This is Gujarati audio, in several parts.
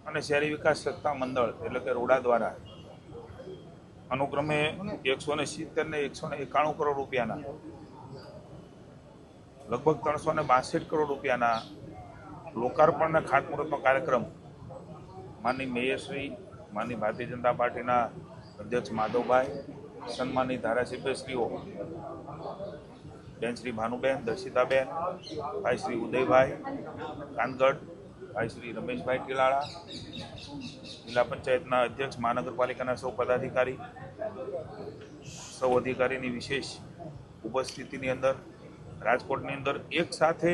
અને શહેરી વિકાસ સત્તા મંડળ એટલે કે રોડા દ્વારા અનુક્રમે 170 ને 191 કરોડ રૂપિયાના લગભગ 362 કરોડ રૂપિયાના લોકાર્પણ અને ખાતમુહૂર્તનો કાર્યક્રમ માનની મેયરશ્રી, માનની ભારતીય જનતા પાર્ટીના અધ્યક્ષ માધવભાઈ, સન્માનની ધારાસભ્યશ્રીઓ બેન શ્રી ભાનુબેન, દર્શિતાબેન, ભાઈ શ્રી ઉદયભાઈ કાનગઢ, ભાઈ શ્રી રમેશભાઈ ટીલાળા, જિલ્લા પંચાયતના અધ્યક્ષ, મહાનગરપાલિકાના સૌ પદાધિકારી, સૌ અધિકારીની વિશેષ ઉપસ્થિતિની અંદર રાજકોટની અંદર એક સાથે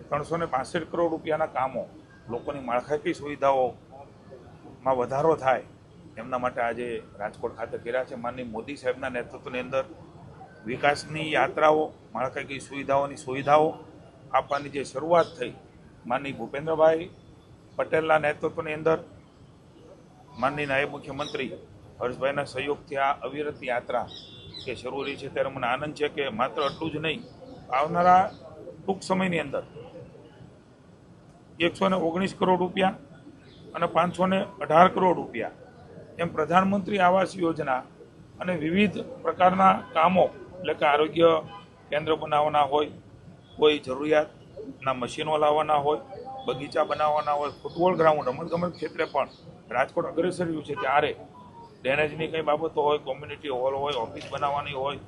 365 કરોડ રૂપિયાના કામો, લોકોની માળખાકીય સુવિધાઓમાં વધારો થાય એમના માટે આજે રાજકોટ ખાતે કર્યા છે. માનનીય મોદી સાહેબના નેતૃત્વની અંદર વિકાસની યાત્રાઓ, માળખાકીય સુવિધાઓ આપવાની જે શરૂઆત થઈ માનનીય ભૂપેન્દ્રભાઈ પટેલના નેતૃત્વની અંદર માનનીય નાયબ મુખ્યમંત્રી હર્ષભાઈના સહયોગથી આ અવિરત યાત્રા કે શરૂ રહી છે, ત્યારે મને આનંદ છે કે માત્ર એટલું જ નહીં, આવનારા ટૂંક સમયની અંદર 119 કરોડ રૂપિયા અને 518 કરોડ રૂપિયા એમ પ્રધાનમંત્રી આવાસ યોજના અને વિવિધ પ્રકારના કામો એટલે કે આરોગ્ય કેન્દ્ર બનાવવાના હોય, કોઈ જરૂરિયાતના મશીનો લાવવાના હોય, બગીચા બનાવવાના હોય, ફૂટબોલ ગ્રાઉન્ડ, રમતગમત ક્ષેત્રે પણ રાજકોટ અગ્રેસર રહ્યું છે. ત્યારે ડ્રેનેજની કંઈ બાબતો હોય, કોમ્યુનિટી હોલ હોય, ઓફિસ બનાવવાની હોય,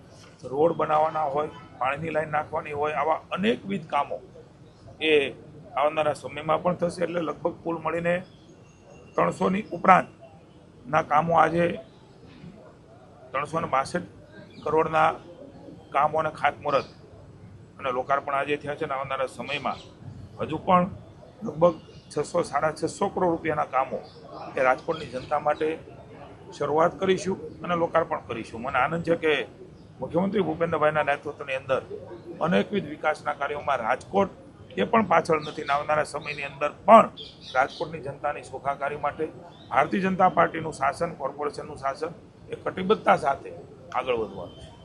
રોડ બનાવવાના હોય, પાણીની લાઈન નાખવાની હોય, આવા અનેકવિધ કામો એ આવનારા સમયમાં પણ થશે. એટલે લગભગ કુલ મળીને 300ની ઉપરાંતના કામો આજે 362 કરોડના કામો અને ખાતમુહૂર્ત અને લોકાર્પણ આજે થયા છે. અને આવનારા સમયમાં હજુ પણ લગભગ 600-650 કરોડ રૂપિયાના કામો એ રાજકોટની જનતા માટે શરૂઆત કરીશું અને લોકાર્પણ કરીશું. મને આનંદ છે કે મુખ્યમંત્રી ભૂપેન્દ્રભાઈના નેતૃત્વની અંદર અનેકવિધ વિકાસના કાર્યોમાં રાજકોટ એ પણ પાછળ નથી. આવનારા સમયની અંદર પણ રાજકોટની જનતાની સુખાકારી માટે ભારતીય જનતા પાર્ટીનું શાસન, કોર્પોરેશનનું શાસન એ કટિબદ્ધતા સાથે આગળ વધવાનું છે.